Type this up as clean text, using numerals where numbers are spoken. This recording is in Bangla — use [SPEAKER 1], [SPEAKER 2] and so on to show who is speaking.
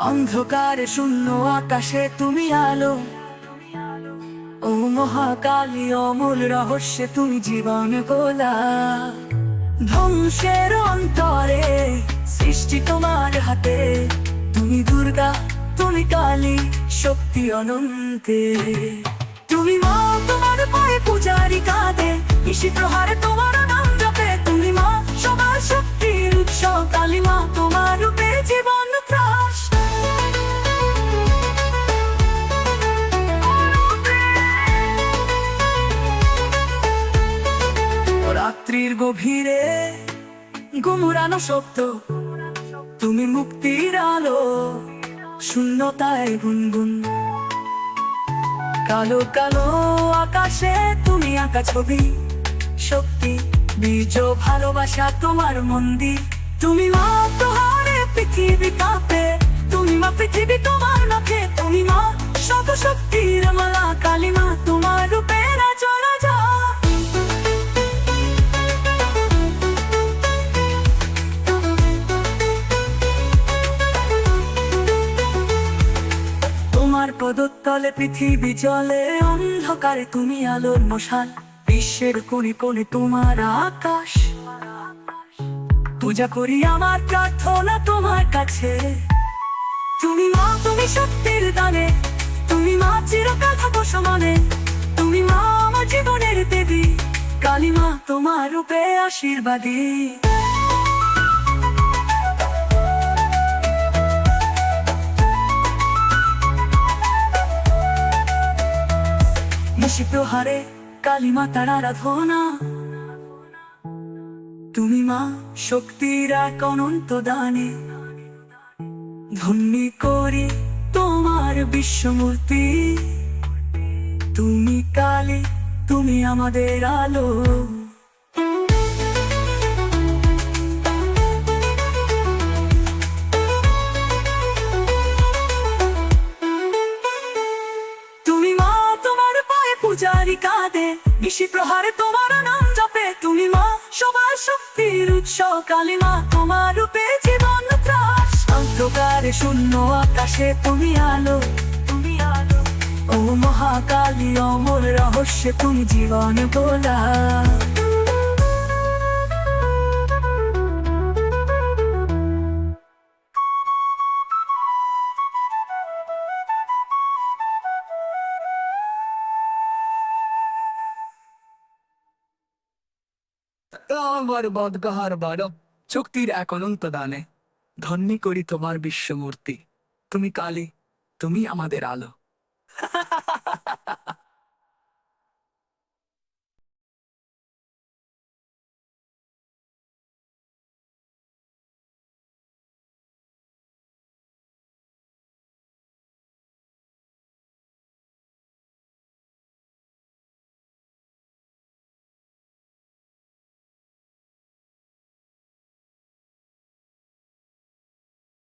[SPEAKER 1] অন্ধকারে শূন্য আকাশে তুমি আলো, ও মহাকালী অমূল রহস্যে তুমি জীবন গোলা। ধ্বংসের অন্তরে সৃষ্টি তোমার হাতে, তুমি দুর্গা, তুমি কালী, শক্তি অনন্তে। তুমি মা, তোমার পায়ে পূজারি কাঁদে, নিশি প্রহারে তোমার নাম জপে। তুমি মা, সবার শক্তির উৎস, কালী মা, তোমার রূপে জীবন ত্রাস। রাত্রির গভীরে গুমরানো শব্দ, তুমি মুক্তির আলো, শূন্যতায় গুনগুন। কালো কালো আকাশে তুমি আঁকা ছবি, শক্তি, বীজ, ভালোবাসা তোমার মন্দির। তুমি মা, প্রহারে পৃথিবী কাঁপে, তুমি মা, পৃথিবী তোমার নখে। তুমি মা, শত শক্তির মালা, কালী মা, তোমার রূপে রাজা রাজা। তোমার পদতলে পৃথিবী জলে, অন্ধকারে তুমি আলোর মশাল। বিশ্বের কোণে কোণে তোমার আকাশ, পূজা করি আমার প্রার্থনা তোমার কাছে। তুমি মা, তুমি শক্তির দানে, তুমি মা, চিরকাল থাকো সমানে। তুমি মা, আমার জীবনের দেবী, কালী মা, তোমার রূপে আশীর্বাদী। নিশি প্রহারে কালী মাতার আরাধনা, তুমি মা, শক্তির এক অনন্ত দানে। ধন্যি করি তোমার বিশ্বমূর্তি, তুমি কালী, তুমি আমাদের আলো। তুমি মা, তোমার পায়ে পূজারি কাঁদে, নিশি প্রহারে তোমার নাম জপে। তুমি মা, সবার শক্তির উৎস, কালী মা, তোমার রূপে জীবন ত্রাস। অন্ধকারে শূন্য আকাশে তুমি আলো, তুমি আলো, ও মহাকালী অমর রহস্যে তুমি জীবন গোলা। আমার বদগাহার বারো, শক্তির এক অনন্ত দানে। ধন্যি করি তোমার বিশ্বমূর্তি, তুমি কালী, তুমি আমাদের আলো।